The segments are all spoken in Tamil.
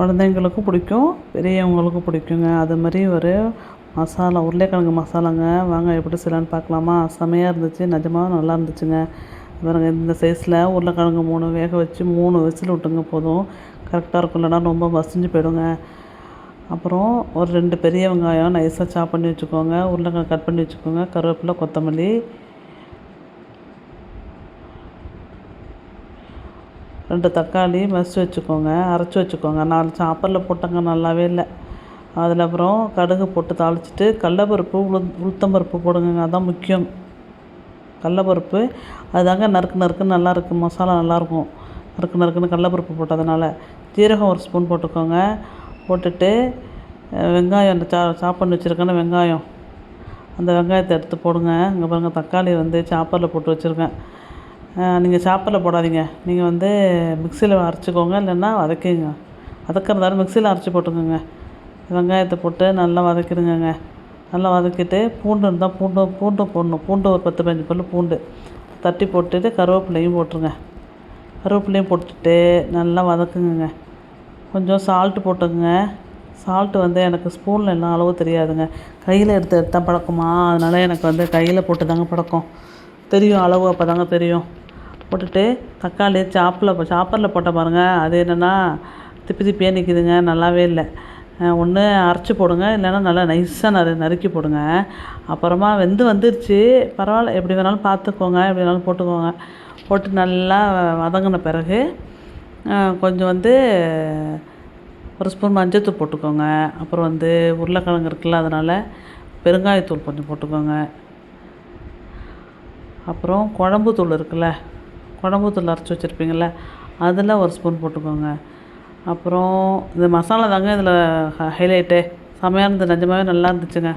குழந்தைங்களுக்கும் பிடிக்கும், பெரியவங்களுக்கும் பிடிக்குங்க. அது மாதிரி ஒரு மசாலா உருளைக்கிழங்கு மசாலாங்க. வாங்க எப்படி செய்யலான்னு பார்க்கலாமா? செமையாக இருந்துச்சு, நிஜமாவே நல்லா இருந்துச்சுங்க. பாருங்க, இந்த சைஸில் உருளைக்கிழங்கு 3 வேக வச்சு 3 விசில் விட்டுங்க போதும். கரெக்டாக இருக்கும், இல்லைனா ரொம்ப மசிஞ்சு போயிடுங்க. அப்புறம் ஒரு 2 பெரிய வெங்காயம் நைஸாக சாப் பண்ணி வச்சுக்கோங்க. உருளைக்கிழங்கு கட் பண்ணி வச்சுக்கோங்க. கருவேப்பிலை, கொத்தமல்லி, 2 தக்காளி மசிச்சு வச்சுக்கோங்க, அரைச்சி வச்சுக்கோங்க. 4 சாப்பரில் போட்டங்க, நல்லாவே இல்லை. அதில் அப்புறம் கடுகு போட்டு தாளிச்சிட்டு கடலப்பருப்பு, உளுத்தம்பருப்பு போடுங்க. அதுதான் முக்கியம். கடலப்பருப்பு அதுதாங்க நறுக்குன்னு நல்லாயிருக்கு, மசாலா நல்லாயிருக்கும். நறுக்குன்னு கடலப்பருப்பு போட்டதுனால. ஜீரகம் 1 ஸ்பூன் போட்டுக்கோங்க. போட்டுட்டு வெங்காயம், அந்த சாப் பண்ணி வச்சுருக்கேன்னு வெங்காயம், அந்த வெங்காயத்தை எடுத்து போடுங்க. இங்கே பாருங்கள், தக்காளி சாப்பரில் போட்டு வச்சுருக்கேன். நீங்கள் சாப்பரில் போடாதீங்க, நீங்கள் மிக்சியில் அரைச்சிக்கோங்க, இல்லைன்னா வதக்கிறதாலும் மிக்சியில் அரைச்சி போட்டுக்கோங்க. வெங்காயத்தை போட்டு நல்லா வதக்கிடுங்க. நல்லா வதக்கிட்டு பூண்டு இருந்தால் பூண்டு போடணும். பூண்டு ஒரு 10-15 பல் பூண்டு தட்டி போட்டுட்டு கருவேப்பிலையும் போட்டுருங்க. கருவேப்பிலையும் போட்டுட்டு நல்லா வதக்குங்க. கொஞ்சம் சால்ட்டு போட்டுக்கோங்க. சால்ட்டு எனக்கு ஸ்பூனில் எல்லாம் அளவு தெரியாதுங்க, கையில் எடுத்தால் பழக்கமா, அதனால் எனக்கு கையில் போட்டு தாங்க பழக்கம். தெரியும் அளவு, அப்போ தாங்க தெரியும். போட்டுட்டு தக்காளி சாப்பரில் போட்ட பாருங்கள், அது என்னென்னா திப்பியாக நிற்கிதுங்க, நல்லாவே இல்லை. ஒன்று அரைச்சி போடுங்க, இல்லைன்னா நல்லா நைஸாக நறுக்கி போடுங்க. அப்புறமா வந்துருச்சு, பரவாயில்ல, எப்படி வேணாலும் பார்த்துக்கோங்க, எப்படி வேணாலும் போட்டுக்கோங்க. போட்டு நல்லா வதங்கின பிறகு கொஞ்சம் 1 ஸ்பூன் மஞ்சள்தூள் போட்டுக்கோங்க. அப்புறம் உருளைக்கிழங்கு இருக்குல்ல, அதனால் பெருங்காயத்தூள் கொஞ்சம் போட்டுக்கோங்க. அப்புறம் குழம்பு தூள் இருக்குல்ல, குழம்பு தூள் அரைச்சி வச்சுருப்பீங்கள, அதில் 1 ஸ்பூன் போட்டுக்கோங்க. அப்புறம் இந்த மசாலா தாங்க இதில் ஹைலைட்டே. செமையாக இருந்தது, நிஜமாவே நல்லா இருந்துச்சுங்க.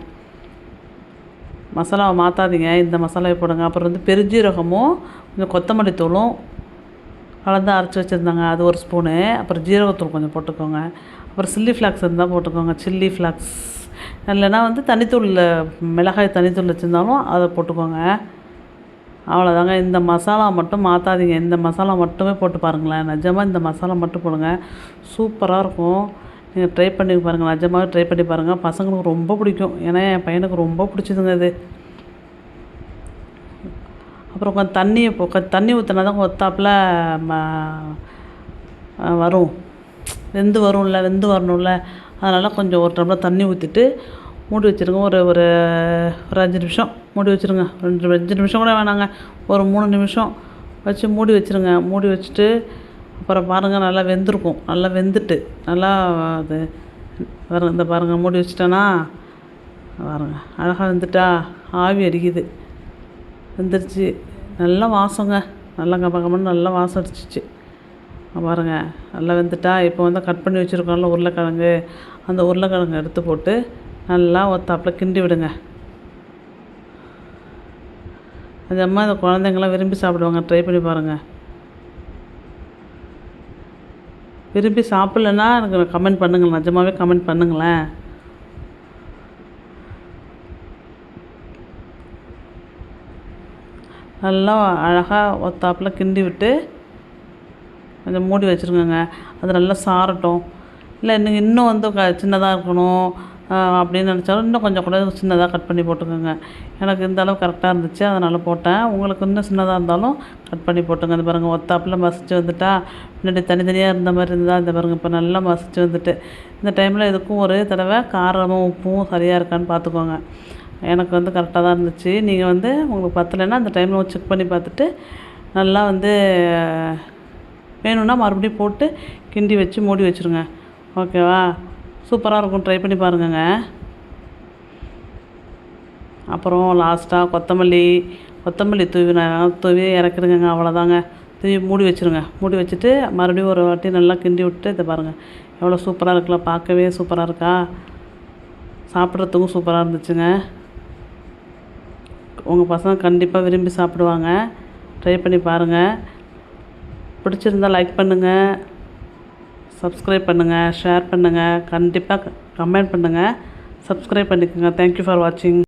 மசாலாவை மாற்றாதீங்க, இந்த மசாலாவை போடுங்க. அப்புறம் பெருஞ்சீரகமும் கொஞ்சம் கொத்தமல்லி தூளும் கலந்து அரைச்சி வச்சுருந்தாங்க, அது 1 ஸ்பூனு. அப்புறம் ஜீரகத்தூள் கொஞ்சம் போட்டுக்கோங்க. அப்புறம் சில்லி ஃப்ளாக்ஸ் இருந்தால் போட்டுக்கோங்க, சில்லி ஃப்ளாக்ஸ். இல்லைன்னா தனித்தூள், மிளகாய் தனித்தூள் வச்சுருந்தாலும் அதை போட்டுக்கோங்க. அவ்வளோதாங்க. இந்த மசாலா மட்டும் மாற்றாதீங்க, இந்த மசாலா மட்டுமே போட்டு பாருங்களேன். நிஜமாக இந்த மசாலா மட்டும் போடுங்க, சூப்பராக இருக்கும். நீங்கள் ட்ரை பண்ணி பாருங்கள், நிஜமாகவே ட்ரை பண்ணி பாருங்கள். பசங்களுக்கு ரொம்ப பிடிக்கும், ஏன்னா என் பையனுக்கு ரொம்ப பிடிச்சிதுங்க இது. அப்புறம் கொஞ்சம் தண்ணி ஊற்றினா தான் ஒத்தாப்பில் வரும், வெந்து வரணும்ல. அதனால் கொஞ்சம் 1 டம்ளர் தண்ணி ஊற்றிட்டு மூடி வச்சுருங்க. ஒரு 5 நிமிஷம் மூடி வச்சுருங்க. 5 நிமிஷம் கூட வேணாங்க, ஒரு 3 நிமிஷம் வச்சு மூடி வச்சுருங்க. மூடி வச்சுட்டு அப்புறம் பாருங்கள், நல்லா வெந்திருக்கும். நல்லா வெந்துட்டு நல்லா அது இந்த பாருங்கள், மூடி வச்சுட்டேன்னா பாருங்கள், அழகாக வெந்துட்டா, ஆவி அடிக்குது, வெந்துருச்சு. நல்லா வாசங்க, நல்லா கம்மன்னு நல்லா வாசம் அடிச்சிச்சு பாருங்கள். நல்லா வெந்துட்டா. இப்போ கட் பண்ணி வச்சுருக்கோம்ல உருளைக்கிழங்கு, அந்த உருளைக்கிழங்கு எடுத்து போட்டு நல்லா ஒத்தாப்பில் கிண்டி விடுங்க. நிஜமாக இந்த குழந்தைங்களாம் விரும்பி சாப்பிடுவாங்க, ட்ரை பண்ணி பாருங்கள். விரும்பி சாப்பிட்லன்னா எனக்கு கமெண்ட் பண்ணுங்கள், நிஜமாகவே கமெண்ட் பண்ணுங்களேன். நல்லா அழகாக ஒத்தாப்பில் கிண்டி விட்டு கொஞ்சம் மூடி வச்சுருங்கங்க. அது நல்லா சாரட்டும். இல்லை இன்னும் சின்னதாக இருக்கணும் அப்படின்னு நினச்சாலும் இன்னும் கொஞ்சம் கூட சின்னதாக கட் பண்ணி போட்டுக்கோங்க. எனக்கு இந்த அளவு கரெக்டாக இருந்துச்சு, அதனால் போட்டேன். உங்களுக்கு இன்னும் சின்னதாக இருந்தாலும் கட் பண்ணி போட்டுங்க. இந்த பாருங்கள், ஒத்தாப்பில் மசிச்சு வந்துட்டா. முன்னாடி தனித்தனியாக இருந்த மாதிரி இருந்தால் இந்த பாருங்கள், இப்போ நல்லா மசிச்சு வந்துட்டு. இந்த டைமில் இதுக்கும் ஒரு தடவை காரமும் உப்பும் சரியாக இருக்கான்னு பார்த்துக்கோங்க. எனக்கு கரெக்டாக தான் இருந்துச்சு. நீங்கள் உங்களுக்கு பத்தலைன்னா அந்த டைமில் செக் பண்ணி பார்த்துட்டு நல்லா வேணும்னா மறுபடியும் போட்டு கிண்டி வச்சு மூடி வச்சுருங்க. ஓகேவா? சூப்பராக இருக்கும், ட்ரை பண்ணி பாருங்கங்க. அப்புறம் லாஸ்ட்டாக கொத்தமல்லி தூவி இறக்கிடுங்க. அவ்வளோதாங்க. தூவி மூடி வச்சுருங்க. மூடி வச்சுட்டு மறுபடியும் ஒரு வாட்டி நல்லா கிண்டி விட்டு இதை பாருங்கள், எவ்வளோ சூப்பராக இருக்குல்ல, பார்க்கவே சூப்பராக இருக்கா, சாப்பிட்றதுக்கும் சூப்பராக இருந்துச்சுங்க. உங்கள் பசங்க கண்டிப்பாக விரும்பி சாப்பிடுவாங்க, ட்ரை பண்ணி பாருங்கள். பிடிச்சிருந்தால் லைக் பண்ணுங்கள், சப்ஸ்கிரைப் பண்ணுங்கள், ஷேர் பண்ணுங்கள், கண்டிப்பாக கமெண்ட் பண்ணுங்கள், சப்ஸ்கிரைப் பண்ணிக்கோங்க. தேங்க்யூ ஃபார் வாட்சிங்.